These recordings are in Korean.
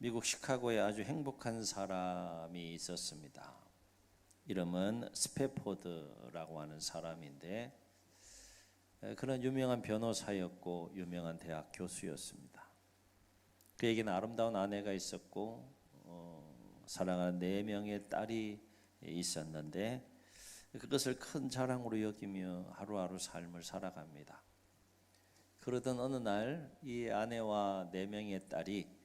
미국 시카고에 아주 행복한 사람이 있었습니다. 이름은 스패포드라고 하는 사람인데 그는 유명한 변호사였고 유명한 대학 교수였습니다. 그에게는 아름다운 아내가 있었고 사랑하는 4명의 딸이 있었는데 그것을 큰 자랑으로 여기며 하루하루 삶을 살아갑니다. 그러던 어느 날 이 아내와 4명의 딸이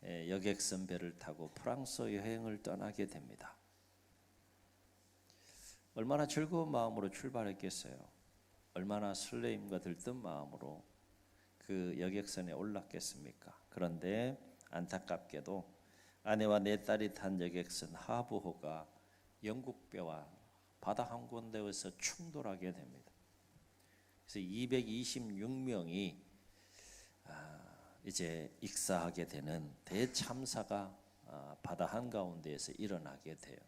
여객선 배를 타고 프랑스 여행을 떠나게 됩니다. 얼마나 즐거운 마음으로 출발했겠어요. 얼마나 설레임과 들뜬 마음으로 그 여객선에 올랐겠습니까? 그런데 안타깝게도 아내와 4딸이 탄 여객선 하브호가 영국배와 바다 한 군데에서 충돌하게 됩니다. 그래서 226명이 이제 익사하게 되는 대참사가 바다 한가운데에서 일어나게 돼요.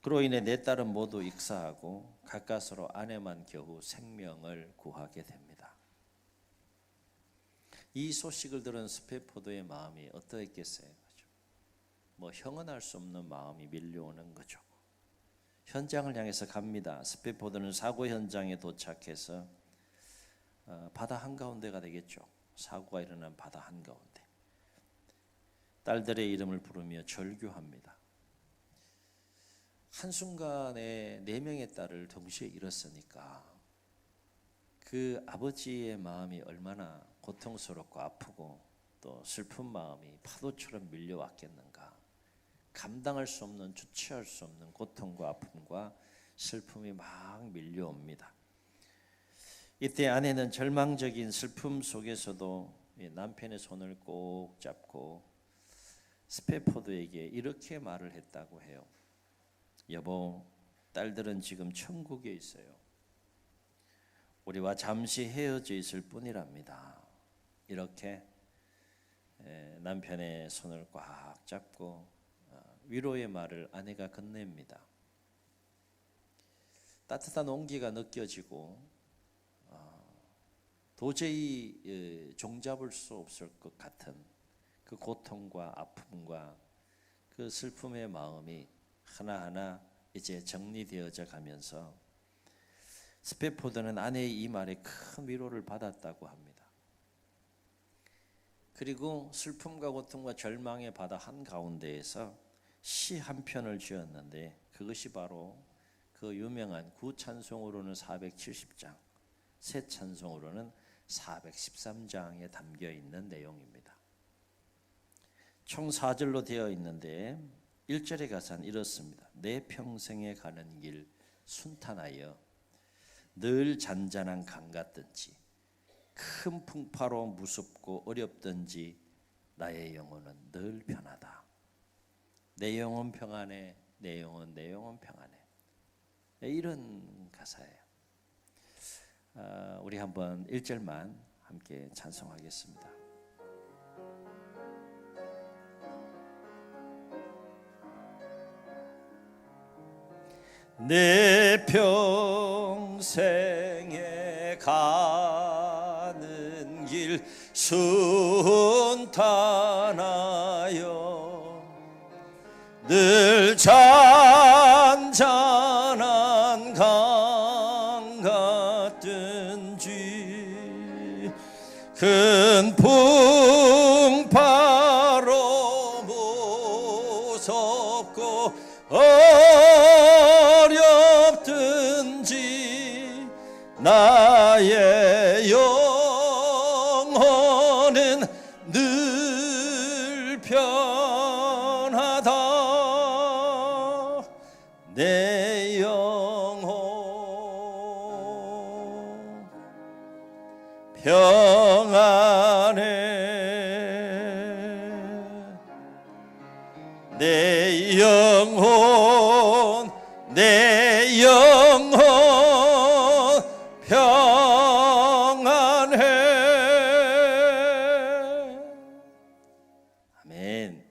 그로 인해 4딸은 모두 익사하고 가까스로 아내만 겨우 생명을 구하게 됩니다. 이 소식을 들은 스패포드의 마음이 어떠했겠어요? 뭐 형언할 수 없는 마음이 밀려오는 거죠. 현장을 향해서 갑니다. 스패포드는 사고 현장에 도착해서 바다 한가운데가 되겠죠. 사고가 일어난 바다 한가운데 딸들의 이름을 부르며 절규합니다. 한순간에 4명의 딸을 동시에 잃었으니까 그 아버지의 마음이 얼마나 고통스럽고 아프고 또 슬픈 마음이 파도처럼 밀려왔겠는가. 감당할 수 없는, 주체할 수 없는 고통과 아픔과 슬픔이 막 밀려옵니다. 이때 아내는 절망적인 슬픔 속에서도 남편의 손을 꼭 잡고 스패포드에게 이렇게 말을 했다고 해요. 여보, 딸들은 지금 천국에 있어요. 우리와 잠시 헤어져 있을 뿐이랍니다. 이렇게 남편의 손을 꽉 잡고 위로의 말을 아내가 건넵니다. 따뜻한 온기가 느껴지고 도저히 종잡을 수 없을 것 같은 그 고통과 아픔과 그 슬픔의 마음이 하나하나 이제 정리되어져 가면서 스패포드는 아내의 이 말에 큰 위로를 받았다고 합니다. 그리고 슬픔과 고통과 절망의 바다 한가운데에서 시 한 편을 지었는데 그것이 바로 그 유명한 구찬송으로는 470장, 새 찬송으로는 413장에 담겨 있는 내용입니다. 총 4절로 되어 있는데 1절의 가사는 이렇습니다. 내 평생에 가는 길 순탄하여 늘 잔잔한 강 같든지 큰 풍파로 무섭고 어렵든지 나의 영혼은 늘 편하다. 내 영혼 평안해, 내 영혼 평안해. 이런 가사예요. 우리 한번 1절만 함께 찬송하겠습니다. 내 평생에 가는 길 순탄하여 늘 잔잔한 강 같든지 큰 풍파로 무섭고 어렵든지 나의 영혼은 늘 편하다. 내 영혼 평안해. 내 영혼 평안해. 아멘.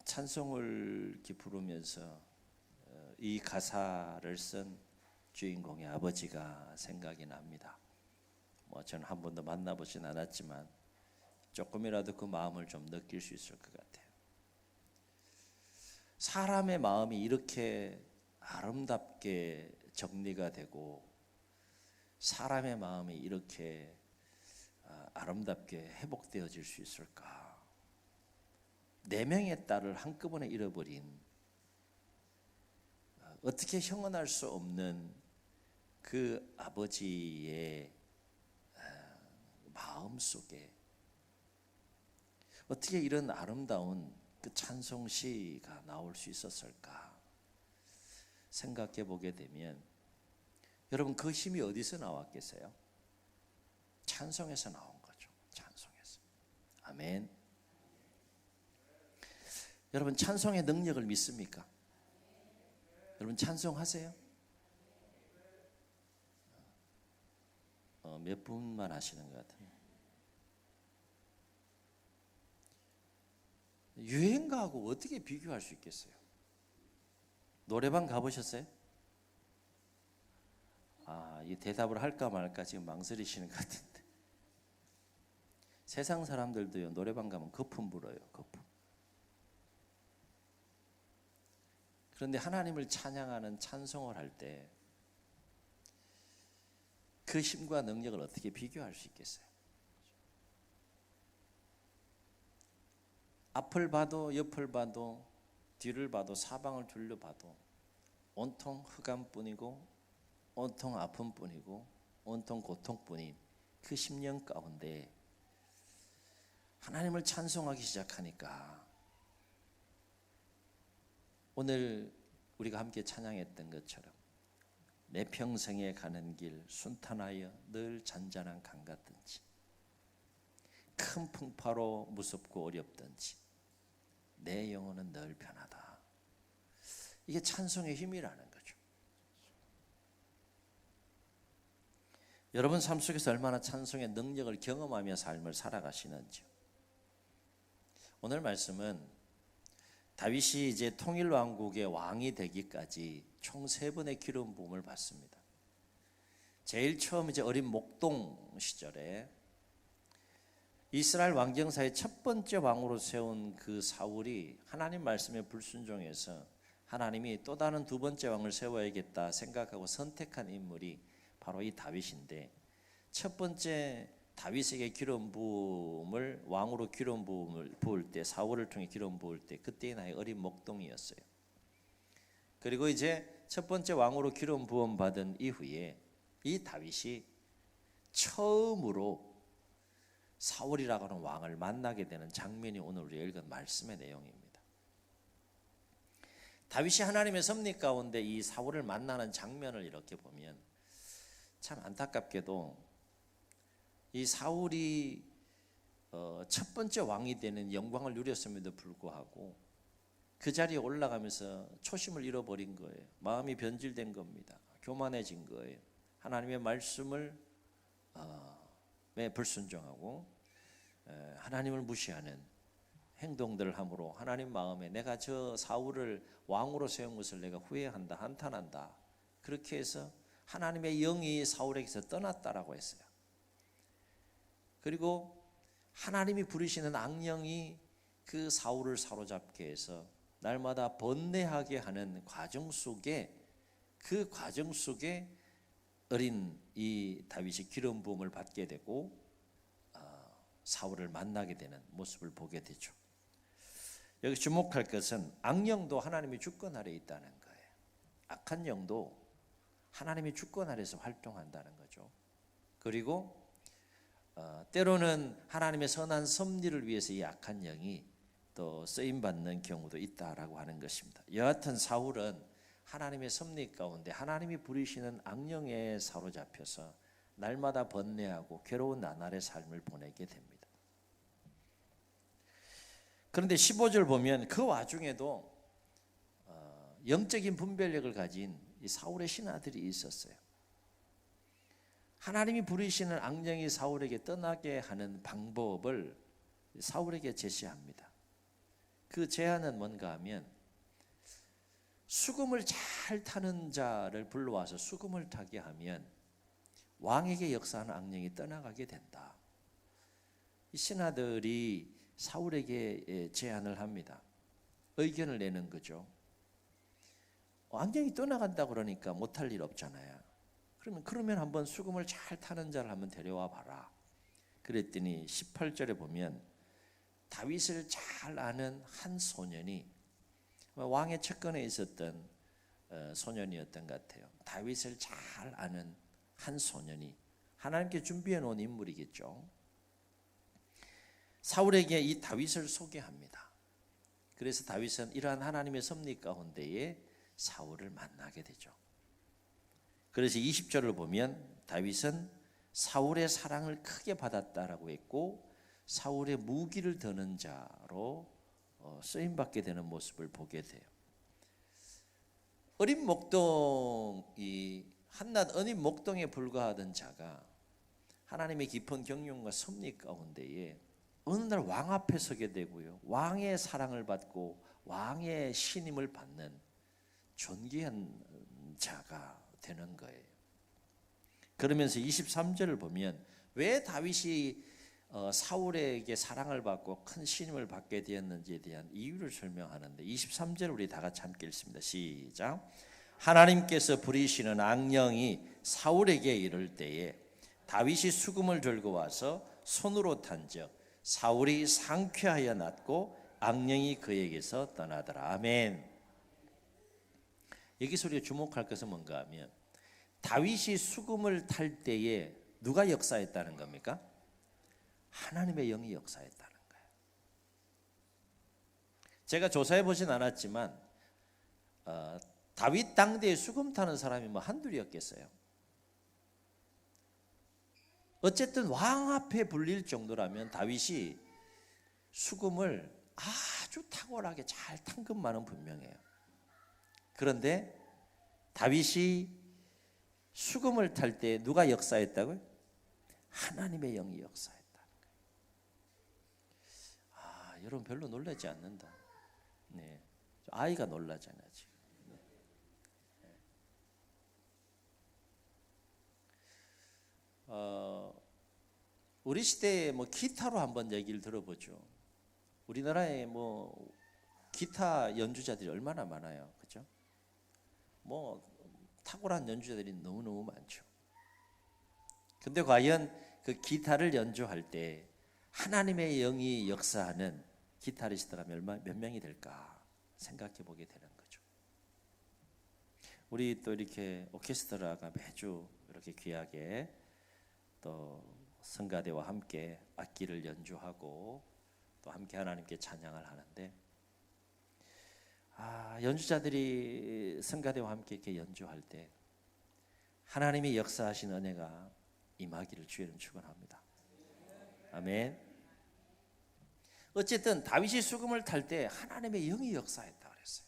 찬송을 이렇게 부르면서 이 가사를 쓴 주인공의 아버지가 생각이 납니다. 저는 한 번도 만나보진 않았지만 조금이라도 그 마음을 좀 느낄 수 있을 것 같아요. 사람의 마음이 이렇게 아름답게 정리가 되고 사람의 마음이 이렇게 아름답게 회복되어질 수 있을까? 4명의 딸을 한꺼번에 잃어버린 어떻게 형언할 수 없는 그 아버지의 마음 속에 어떻게 이런 아름다운 그 찬송시가 나올 수 있었을까 생각해 보게 되면 여러분 그 힘이 어디서 나왔겠어요? 찬송에서 나온 거죠. 찬송에서. 아멘. 여러분 찬송의 능력을 믿습니까? 여러분 찬송하세요? 몇 분만 하시는 것 같아요. 유행가하고 어떻게 비교할 수 있겠어요? 노래방 가보셨어요? 이 대답을 할까 말까 지금 망설이시는 것 같은데. 세상 사람들도요, 노래방 가면 거품 불어요, 거품. 그런데 하나님을 찬양하는 찬송을 할 때 그 힘과 능력을 어떻게 비교할 수 있겠어요? 앞을 봐도 옆을 봐도 뒤를 봐도 사방을 둘러봐도 온통 흑암뿐이고 온통 아픔뿐이고 온통 고통뿐인 그 10년 가운데 하나님을 찬송하기 시작하니까 오늘 우리가 함께 찬양했던 것처럼 내 평생에 가는 길 순탄하여 늘 잔잔한 강 같든지 큰 풍파로 무섭고 어렵든지 내 영혼은 늘 편하다. 이게 찬송의 힘이라는 거죠. 여러분 삶 속에서 얼마나 찬송의 능력을 경험하며 삶을 살아가시는지요. 오늘 말씀은 다윗이 이제 통일왕국의 왕이 되기까지 총 3번의 기름 부음을 받습니다. 제일 처음 이제 어린 목동 시절에 이스라엘 왕정사의 첫 번째 왕으로 세운 그 사울이 하나님 말씀에 불순종해서 하나님이 또 다른 2번째 왕을 세워야겠다 생각하고 선택한 인물이 바로 이 다윗인데, 첫 번째 다윗에게 기름 부음을 왕으로 기름 부음을 부을 때, 사울을 통해 기름 부을 때 그때의 나이 어린 목동이었어요. 그리고 이제 첫 번째 왕으로 기름 부음 받은 이후에 이 다윗이 처음으로 사울이라고 하는 왕을 만나게 되는 장면이 오늘 우리가 읽은 말씀의 내용입니다. 다윗이 하나님의 섭리 가운데 이 사울을 만나는 장면을 이렇게 보면 참 안타깝게도 이 사울이 첫 번째 왕이 되는 영광을 누렸음에도 불구하고 그 자리에 올라가면서 초심을 잃어버린 거예요. 마음이 변질된 겁니다. 교만해진 거예요. 하나님의 말씀을 불순종하고 하나님을 무시하는 행동들을 함으로 하나님 마음에 내가 저 사울을 왕으로 세운 것을 내가 후회한다, 한탄한다, 그렇게 해서 하나님의 영이 사울에게서 떠났다라고 했어요. 그리고 하나님이 부르시는 악령이 그 사울을 사로잡게 해서 날마다 번뇌하게 하는 과정 속에, 그 과정 속에 어린 이 다윗이 기름 부음을 받게 되고 사울을 만나게 되는 모습을 보게 되죠. 여기 주목할 것은 악령도 하나님의 주권 아래에 있다는 거예요. 악한 영도 하나님의 주권 아래에서 활동한다는 거죠. 그리고 때로는 하나님의 선한 섭리를 위해서 이 악한 영이 또 쓰임받는 경우도 있다라고 하는 것입니다. 여하튼 사울은 하나님의 섭리 가운데 하나님이 부리시는 악령에 사로잡혀서 날마다 번뇌하고 괴로운 나날의 삶을 보내게 됩니다. 그런데 15절 보면 그 와중에도 영적인 분별력을 가진 이 사울의 신하들이 있었어요. 하나님이 부리시는 악령이 사울에게 떠나게 하는 방법을 사울에게 제시합니다. 그 제안은 뭔가 하면 수금을 잘 타는 자를 불러와서 수금을 타게 하면 왕에게 역사하는 악령이 떠나가게 된다. 이 신하들이 사울에게 제안을 합니다. 의견을 내는 거죠. 왕정이 떠나간다 그러니까 못할 일 없잖아요. 그러면 한번 수금을 잘 타는 자를 한번 데려와 봐라. 그랬더니 18절에 보면 다윗을 잘 아는 한 소년이 왕의 측근에 있었던 소년이었던 것 같아요. 다윗을 잘 아는 한 소년이 하나님께 준비해 놓은 인물이겠죠. 사울에게 이 다윗을 소개합니다. 그래서 다윗은 이러한 하나님의 섭리 가운데에 사울을 만나게 되죠. 그래서 20절을 보면 다윗은 사울의 사랑을 크게 받았다라고 했고 사울의 무기를 드는 자로 쓰임받게 되는 모습을 보게 돼요. 어린 목동이 한낱 어린 목동에 불과하던 자가 하나님의 깊은 경륜과 섭리 가운데에 어느 날 왕 앞에 서게 되고요. 왕의 사랑을 받고 왕의 신임을 받는 존귀한 자가 되는 거예요. 그러면서 23절을 보면 왜 다윗이 사울에게 사랑을 받고 큰 신임을 받게 되었는지에 대한 이유를 설명하는데 23절 우리 다 같이 함께 읽습니다. 시작. 하나님께서 부리시는 악령이 사울에게 이를 때에 다윗이 수금을 들고 와서 손으로 탄즉 사울이 상쾌하여 낫고 악령이 그에게서 떠나더라. 아멘. 여기서 우리가 주목할 것은 뭔가 하면 다윗이 수금을 탈 때에 누가 역사했다는 겁니까? 하나님의 영이 역사했다는 거예요. 제가 조사해 보진 않았지만 다윗 당대에 수금 타는 사람이 뭐 한둘이었겠어요. 어쨌든 왕 앞에 불릴 정도라면 다윗이 수금을 아주 탁월하게 잘 탄 것만은 분명해요. 그런데 다윗이 수금을 탈 때 누가 역사했다고요? 하나님의 영이 역사했다는 거예요. 여러분 별로 놀라지 않는다. 네, 아이가 놀라잖아요 지금. 우리 시대에 뭐 기타로 한번 얘기를 들어보죠. 우리나라에 뭐 기타 연주자들이 얼마나 많아요, 그렇죠? 뭐 탁월한 연주자들이 너무너무 많죠. 근데 과연 그 기타를 연주할 때 하나님의 영이 역사하는 기타리스트라면 몇 명이 될까 생각해 보게 되는 거죠. 우리 또 이렇게 오케스트라가 매주 이렇게 귀하게 또 성가대와 함께 악기를 연주하고 또 함께 하나님께 찬양을 하는데 연주자들이 성가대와 함께 이렇게 연주할 때 하나님이 역사하신 은혜가 임하기를 주의는 축원합니다. 아멘. 어쨌든 다윗이 수금을 탈 때 하나님의 영이 역사했다 그랬어요.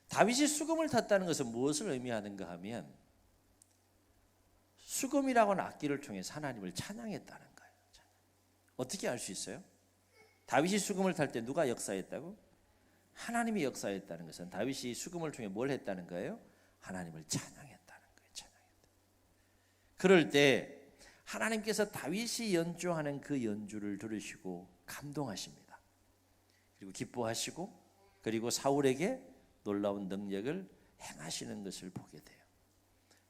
다윗이 수금을 탔다는 것은 무엇을 의미하는가 하면 수금이라고 하는 악기를 통해서 하나님을 찬양했다는 거예요. 어떻게 알 수 있어요? 다윗이 수금을 탈 때 누가 역사했다고? 하나님이 역사했다는 것은 다윗이 수금을 통해 뭘 했다는 거예요? 하나님을 찬양했다는 거예요. 찬양했다. 그럴 때 하나님께서 다윗이 연주하는 그 연주를 들으시고 감동하십니다. 그리고 기뻐하시고 그리고 사울에게 놀라운 능력을 행하시는 것을 보게 돼요.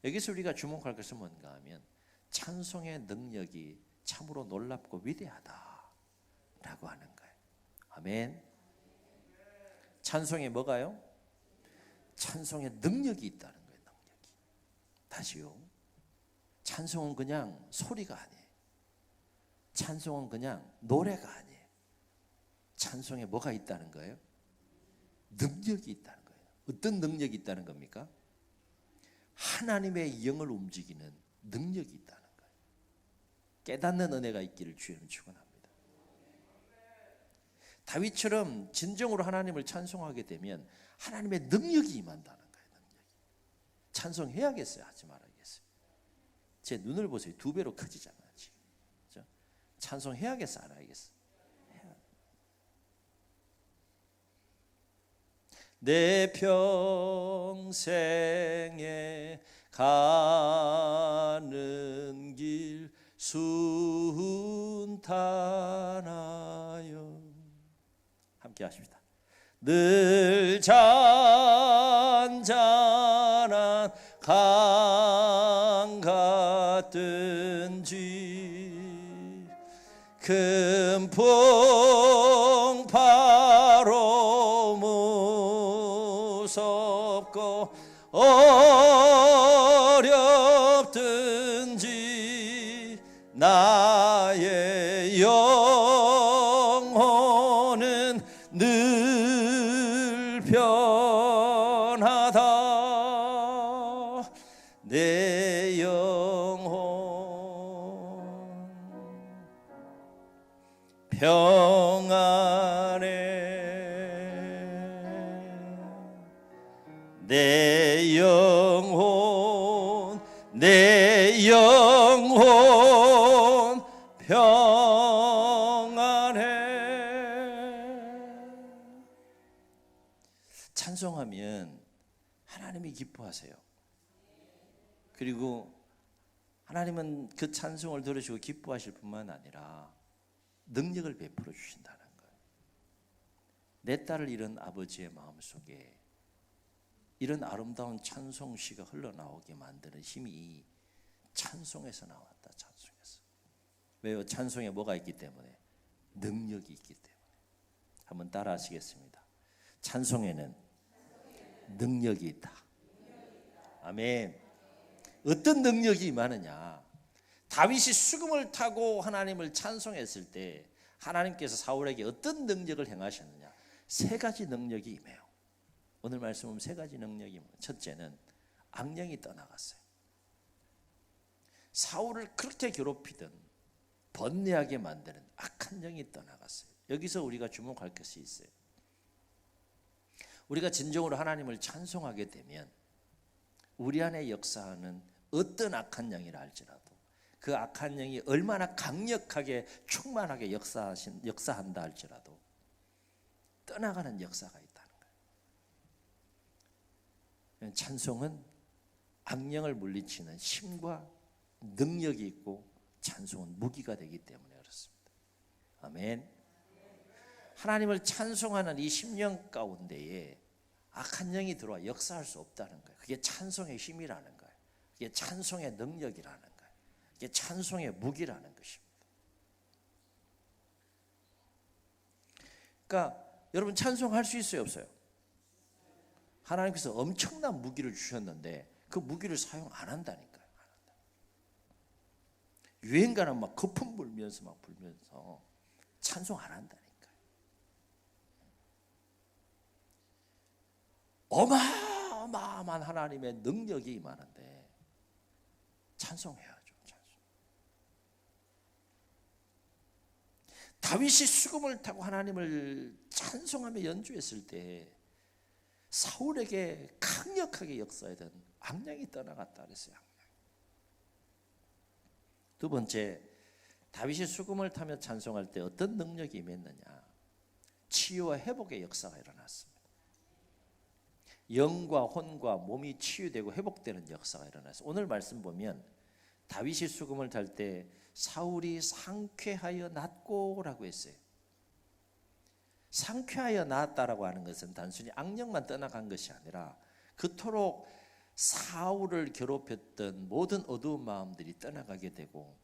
여기서 우리가 주목할 것은 뭔가 하면 찬송의 능력이 참으로 놀랍고 위대하다라고 하는 거예요. 아멘. 찬송에 뭐가요? 찬송의 능력이 있다는 거예요. 능력이. 다시요. 찬송은 그냥 소리가 아니에요. 찬송은 그냥 노래가 아니에요. 찬송에 뭐가 있다는 거예요? 능력이 있다는 거예요. 어떤 능력이 있다는 겁니까? 하나님의 영을 움직이는 능력이 있다는 거예요. 깨닫는 은혜가 있기를 주님 축원합니다. 다윗처럼 진정으로 하나님을 찬송하게 되면 하나님의 능력이 임한다는 거예요. 능력이. 찬송해야겠어요? 하지 말아야겠어요? 제 눈을 보세요. 2배로 커지잖아요. 지금. 그렇죠? 찬송해야겠어? 안 하겠어? 내 평생에 가는 길 순탄하게 나타나요. 함께 하십니다. 늘 잔잔한 강 같든지 큰 풍파로 무섭고 어렵든지 나의 영혼은 늘 변하다. 내 영혼 평안해. 내 영혼 평안해. 찬송하면 하나님이 기뻐하세요. 그리고 하나님은 그 찬송을 들으시고 기뻐하실 뿐만 아니라 능력을 베풀어 주신다는 거예요. 내 딸을 잃은 아버지의 마음속에 이런 아름다운 찬송시가 흘러나오게 만드는 힘이 찬송에서 나왔다. 찬송에서. 왜요? 찬송에 뭐가 있기 때문에? 능력이 있기 때문에. 한번 따라 하시겠습니다. 찬송에는 능력이 있다. 아멘. 어떤 능력이 임하느냐? 다윗이 수금을 타고 하나님을 찬송했을 때 하나님께서 사울에게 어떤 능력을 행하셨느냐? 세 가지 능력이 임해요. 오늘 말씀은 세 가지 능력이 임해요. 첫째는 악령이 떠나갔어요. 사울을 그렇게 괴롭히던 번뇌하게 만드는 악한 영이 떠나갔어요. 여기서 우리가 주목할 것이 있어요. 우리가 진정으로 하나님을 찬송하게 되면 우리 안에 역사하는 어떤 악한 영이라 할지라도 그 악한 영이 얼마나 강력하게 충만하게 역사한다 할지라도 떠나가는 역사가 있다는 거예요. 찬송은 악령을 물리치는 힘과 능력이 있고 찬송은 무기가 되기 때문에 그렇습니다. 아멘. 하나님을 찬송하는 이 심령 가운데에 악한 영이 들어와 역사할 수 없다는 거예요. 그게 찬송의 힘이라는 거예요. 그게 찬송의 능력이라는 거예요. 그게 찬송의 무기라는 것입니다. 그러니까 여러분 찬송할 수 있어요, 없어요? 하나님께서 엄청난 무기를 주셨는데 그 무기를 사용 안 한다니까요. 유행가는 막 거품 불면서 찬송 안 한다니까요. 어마어마한 하나님의 능력이 임하는데 찬송해야죠. 다윗이 수금을 타고 하나님을 찬송하며 연주했을 때 사울에게 강력하게 역사하던 악령이 떠나갔다 그랬어요. 두 번째, 다윗이 수금을 타며 찬송할 때 어떤 능력이 임했느냐? 치유와 회복의 역사가 일어났습니다. 영과 혼과 몸이 치유되고 회복되는 역사가 일어났어요. 오늘 말씀 보면 다윗이 수금을 탈 때 사울이 상쾌하여 낫고라고 했어요. 상쾌하여 나았다라고 하는 것은 단순히 악령만 떠나간 것이 아니라 그토록 사울을 괴롭혔던 모든 어두운 마음들이 떠나가게 되고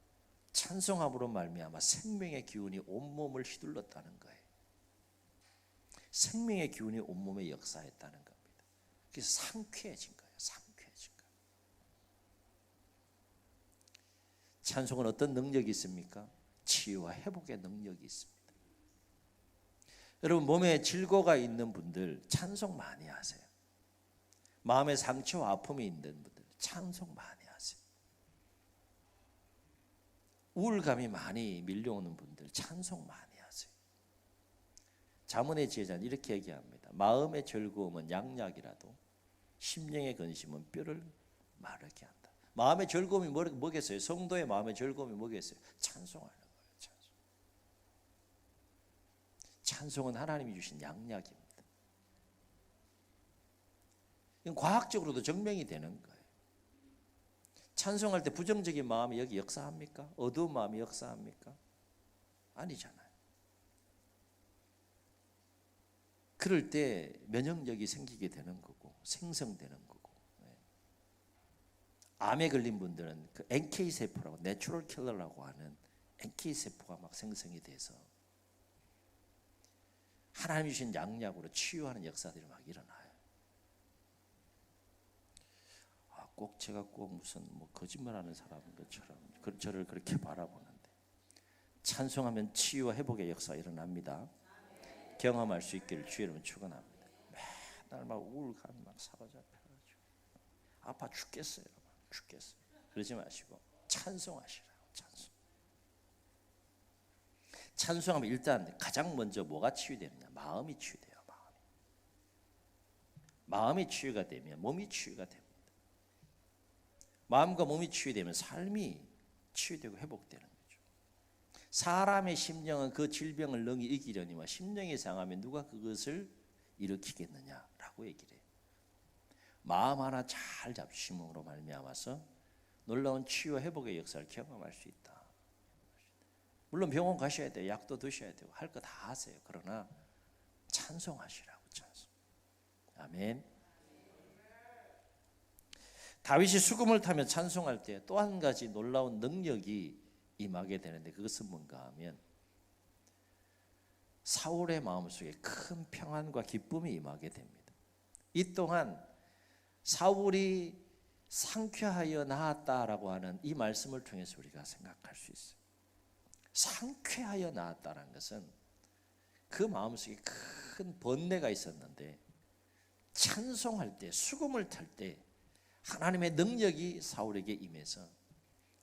찬송함으로 말미암아 생명의 기운이 온몸을 휘둘렀다는 거예요. 생명의 기운이 온몸에 역사했다는 겁니다. 그래서 상쾌해진 거예요. 상쾌해진 거예요. 찬송은 어떤 능력이 있습니까? 치유와 회복의 능력이 있습니다. 여러분 몸에 질고가 있는 분들 찬송 많이 하세요. 마음에 상처와 아픔이 있는 분들 찬송 많이 하세요. 우울감이 많이 밀려오는 분들 찬송 많이 하세요. 잠언의 지혜자는 이렇게 얘기합니다. 마음의 즐거움은 양약이라도 심령의 근심은 뼈를 마르게 한다. 마음의 즐거움이 뭐겠어요? 성도의 마음의 즐거움이 뭐겠어요? 찬송하는 거예요. 찬송은 하나님이 주신 양약입니다. 이건 과학적으로도 증명이 되는 거예요. 찬송할 때 부정적인 마음이 여기 역사합니까? 어두운 마음이 역사합니까? 아니잖아요. 그럴 때 면역력이 생기게 되는 거고 생성되는 거고. 암에 걸린 분들은 그 NK 세포라고 내추럴 킬러라고 하는 NK 세포가 막 생성이 돼서 하나님이 주신 양약으로 치유하는 역사들이 막 일어나요. 꼭 제가 꼭 무슨 뭐 거짓말하는 사람인 것처럼 저를 그렇게 바라보는데 찬송하면 치유와 회복의 역사가 일어납니다. 경험할 수 있기를 주의 이름으로 축원합니다. 맨날 막 우울감 막 사로잡혀가지고 아파 죽겠어요. 죽겠어요. 그러지 마시고 찬송하시라고. 찬송하면 일단 가장 먼저 뭐가 치유되느냐? 마음이 치유돼요. 마음이 치유가 되면 몸이 치유가 됩니다. 마음과 몸이 치유되면 삶이 치유되고 회복되는 거죠. 사람의 심령은 그 질병을 능히 이기려니와 심령이 상하면 누가 그것을 일으키겠느냐라고 얘기를 해요. 마음 하나 잘 잡심으로 말미암아서 놀라운 치유와 회복의 역사를 경험할 수 있다. 물론 병원 가셔야 돼요. 약도 드셔야 되고 할 거 다 하세요. 그러나 찬송하시라고. 찬송. 아멘. 다윗이 수금을 타며 찬송할 때 또 한 가지 놀라운 능력이 임하게 되는데 그것은 뭔가 하면 사울의 마음속에 큰 평안과 기쁨이 임하게 됩니다. 이 또한 사울이 상쾌하여 나았다라고 하는 이 말씀을 통해서 우리가 생각할 수 있어요. 상쾌하여 나았다는 것은 그 마음속에 큰 번뇌가 있었는데 찬송할 때 수금을 탈 때 하나님의 능력이 사울에게 임해서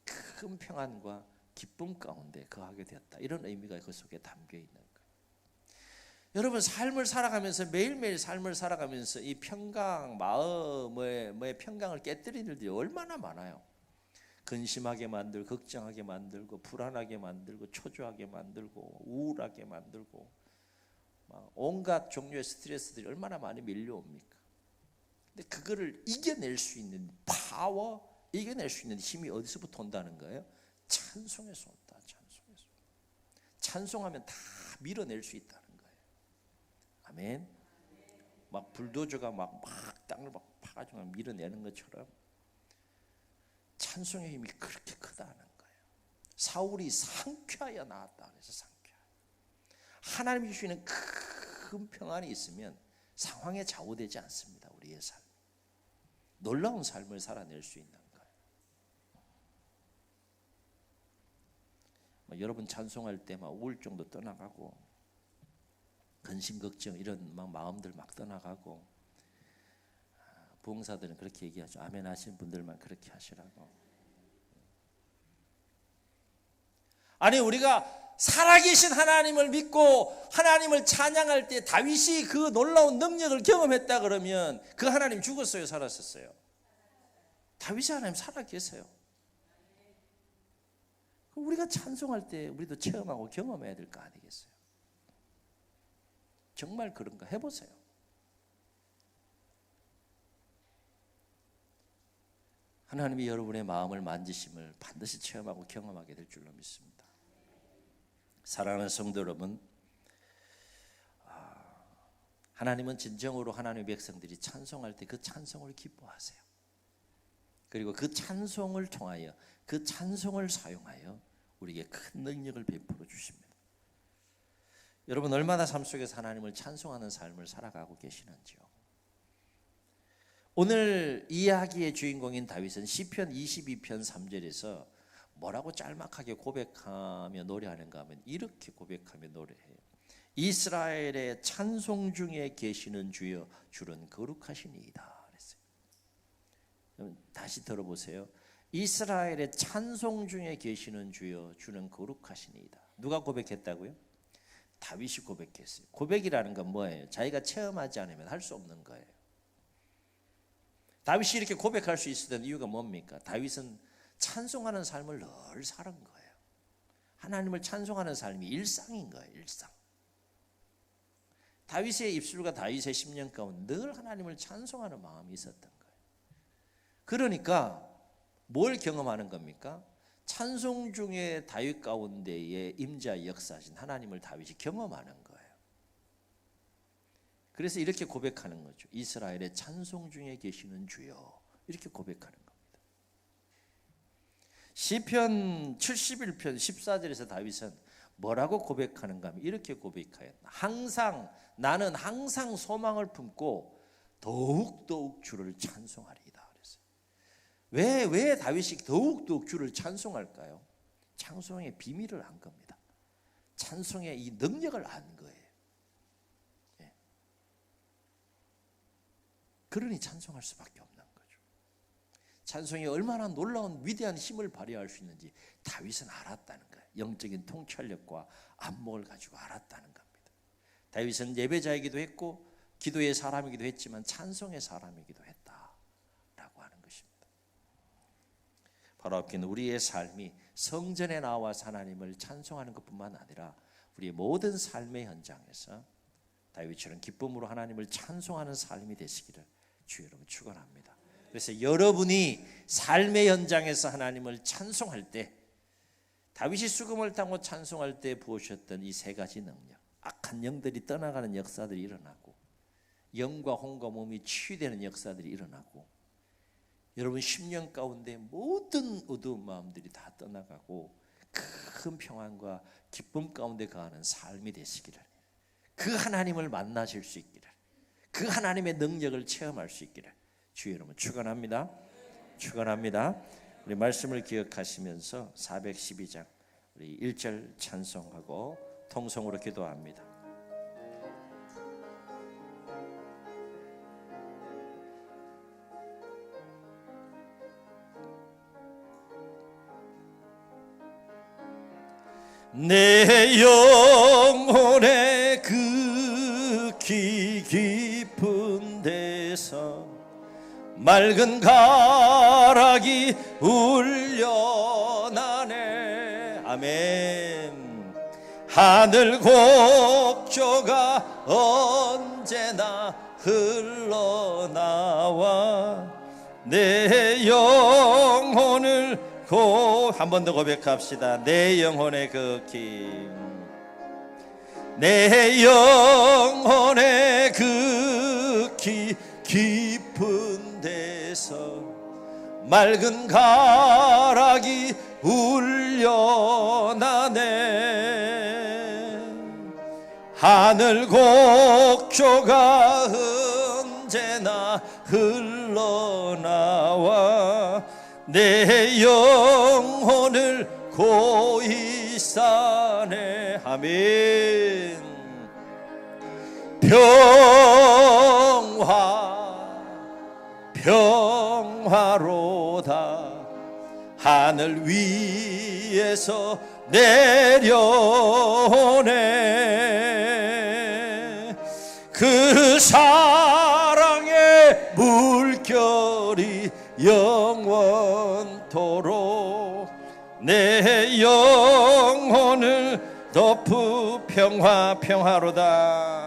큰 평안과 기쁨 가운데 거하게 되었다. 이런 의미가 그 속에 담겨 있는 거예요. 여러분 삶을 살아가면서 매일매일 삶을 살아가면서 이 평강, 마음의 평강을 깨뜨리는 일들이 얼마나 많아요. 근심하게 만들고 걱정하게 만들고 불안하게 만들고 초조하게 만들고 우울하게 만들고 막 온갖 종류의 스트레스들이 얼마나 많이 밀려옵니까? 근데 그거를 이겨낼 수 있는 파워, 이겨낼 수 있는 힘이 어디서부터 온다는 거예요? 찬송에서 온다. 찬송에서. 찬송하면 다 밀어낼 수 있다는 거예요. 아멘. 막 불도저가 막 땅을 막 파가지고 밀어내는 것처럼 찬송의 힘이 그렇게 크다는 거예요. 사울이 상쾌하여 나왔다 그래서 상쾌하여. 하나님이 주시는 큰 평안이 있으면 상황에 좌우되지 않습니다. 우리의 삶. 놀라운 삶을 살아낼 수 있는 거예요. 여러분 찬송할 때 막 우울증도 떠나가고 근심 걱정 이런 막 마음들 막 떠나가고 부흥사들은 그렇게 얘기하죠. 아멘 하시는 분들만 그렇게 하시라고. 아니 우리가 살아계신 하나님을 믿고 하나님을 찬양할 때 다윗이 그 놀라운 능력을 경험했다 그러면 그 하나님 죽었어요? 살았었어요? 다윗이 하나님 살아계세요. 우리가 찬송할 때 우리도 체험하고 경험해야 될 거 아니겠어요? 정말 그런가 해보세요. 하나님이 여러분의 마음을 만지심을 반드시 체험하고 경험하게 될 줄로 믿습니다. 사랑하는 성도 여러분, 하나님은 진정으로 하나님의 백성들이 찬송할 때 그 찬송을 기뻐하세요. 그리고 그 찬송을 통하여 그 찬송을 사용하여 우리에게 큰 능력을 베풀어 주십니다. 여러분 얼마나 삶 속에서 하나님을 찬송하는 삶을 살아가고 계시는지요? 오늘 이야기의 주인공인 다윗은 시편 22편 3절에서 뭐라고 짤막하게 고백하며 노래하는가 하면 이렇게 고백하며 노래해요. 이스라엘의 찬송 중에 계시는 주여 주는 거룩하시니이다 그랬어요. 다시 들어보세요. 이스라엘의 찬송 중에 계시는 주여 주는 거룩하시니이다. 누가 고백했다고요? 다윗이 고백했어요. 고백이라는 건 뭐예요? 자기가 체험하지 않으면 할 수 없는 거예요. 다윗이 이렇게 고백할 수 있었던 이유가 뭡니까? 다윗은 찬송하는 삶을 늘 살은 거예요. 하나님을 찬송하는 삶이 일상인 거예요. 일상. 다윗의 입술과 다윗의 심령 가운데 늘 하나님을 찬송하는 마음이 있었던 거예요. 그러니까 뭘 경험하는 겁니까? 찬송 중에 다윗 가운데에 임자 역사하신 하나님을 다윗이 경험하는 거예요. 그래서 이렇게 고백하는 거죠. 이스라엘의 찬송 중에 계시는 주여, 이렇게 고백하는 겁니다. 시편 71편 14절에서 다윗은 뭐라고 고백하는가 하면 이렇게 고백하였다. 나는 항상 소망을 품고 더욱더욱 주를 찬송하리이다 그랬어요. 왜 다윗이 더욱더욱 주를 찬송할까요? 찬송의 비밀을 안 겁니다. 찬송의 이 능력을 안 거예요. 예. 그러니 찬송할 수밖에 없는 거죠. 찬송이 얼마나 놀라운 위대한 힘을 발휘할 수 있는지 다윗은 알았다는 거예요. 영적인 통찰력과 안목을 가지고 알았다는 겁니다. 다윗은 예배자이기도 했고 기도의 사람이기도 했지만 찬송의 사람이기도 했다라고 하는 것입니다. 바로 앞에는 우리의 삶이 성전에 나와서 하나님을 찬송하는 것뿐만 아니라 우리의 모든 삶의 현장에서 다윗처럼 기쁨으로 하나님을 찬송하는 삶이 되시기를 주의 이름으로 축원합니다. 그래서 여러분이 삶의 현장에서 하나님을 찬송할 때, 다윗이 수금을 타고 찬송할 때 부으셨던 이 세 가지 능력, 악한 영들이 떠나가는 역사들이 일어나고 영과 혼과 몸이 치유되는 역사들이 일어나고 여러분 심령 가운데 모든 어두운 마음들이 다 떠나가고 큰 평안과 기쁨 가운데 거하는 삶이 되시기를, 그 하나님을 만나실 수 있기를, 그 하나님의 능력을 체험할 수 있기를 주의 이름으로 축원합니다. 축원합니다. 우리 말씀을 기억하시면서 412장 우리 1절 찬송하고 통성으로 기도합니다. 내 영혼의 극히 깊은 데서 맑은 가락이 울려나네. 아멘. 하늘 곡조가 언제나 흘러나와 내 영혼을 한 번 더 고백합시다. 내 영혼의 극히, 내 영혼의 극히 깊은 데서 맑은 가락이 울려나네. 하늘 곡조가 언제나 흘러나와 내 영혼을 고이 싸네. 아멘. 평화로다. 하늘 위에서 내려오네. 그 사랑의 물결이 영원토록 내 영혼을 덮으. 평화로다.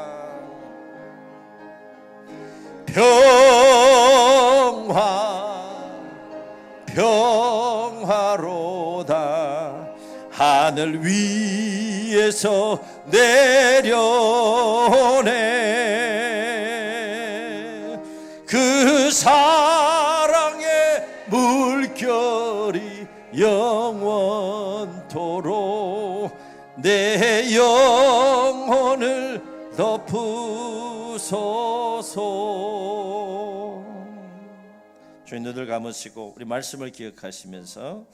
평화로다. 하늘 위에서 내려오네. 그 사랑의 물결이 영원토록 내 영혼을 덮으소서. 주님 눈을 감으시고 우리 말씀을 기억하시면서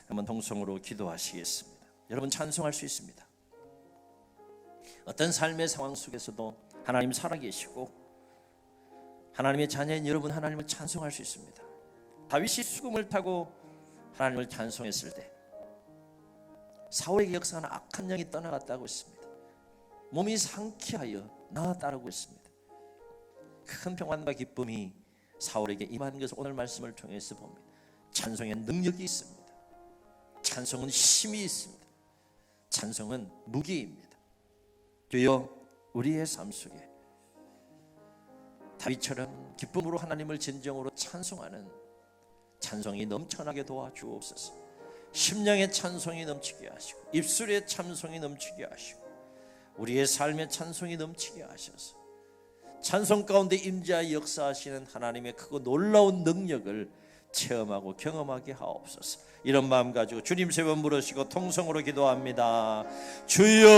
한번 동성으로 기도하시겠습니다. 여러분 찬송할 수 있습니다. 어떤 삶의 상황 속에서도 하나님 살아계시고 하나님의 자녀인 여러분 하나님을 찬송할 수 있습니다. 다윗이 수금을 타고 하나님을 찬송했을 때 사울에게 역사하는 악한 영이 떠나갔다고 했습니다. 몸이 상쾌하여 나 따르고 있습니다. 큰 평안과 기쁨이 사울에게 임한 것을 오늘 말씀을 통해서 봅니다. 찬송의 능력이 있습니다. 찬송은 힘이 있습니다. 찬송은 무기입니다. 주여 우리의 삶 속에 다윗처럼 기쁨으로 하나님을 진정으로 찬송하는 찬송이 넘쳐나게 도와주옵소서. 심령의 찬송이 넘치게 하시고 입술의 찬송이 넘치게 하시고 우리의 삶의 찬송이 넘치게 하셔서 찬송 가운데 임재하여 역사하시는 하나님의 크고 놀라운 능력을 체험하고 경험하게 하옵소서. 이런 마음 가지고 주님 세 번 부르시고 통성으로 기도합니다. 주여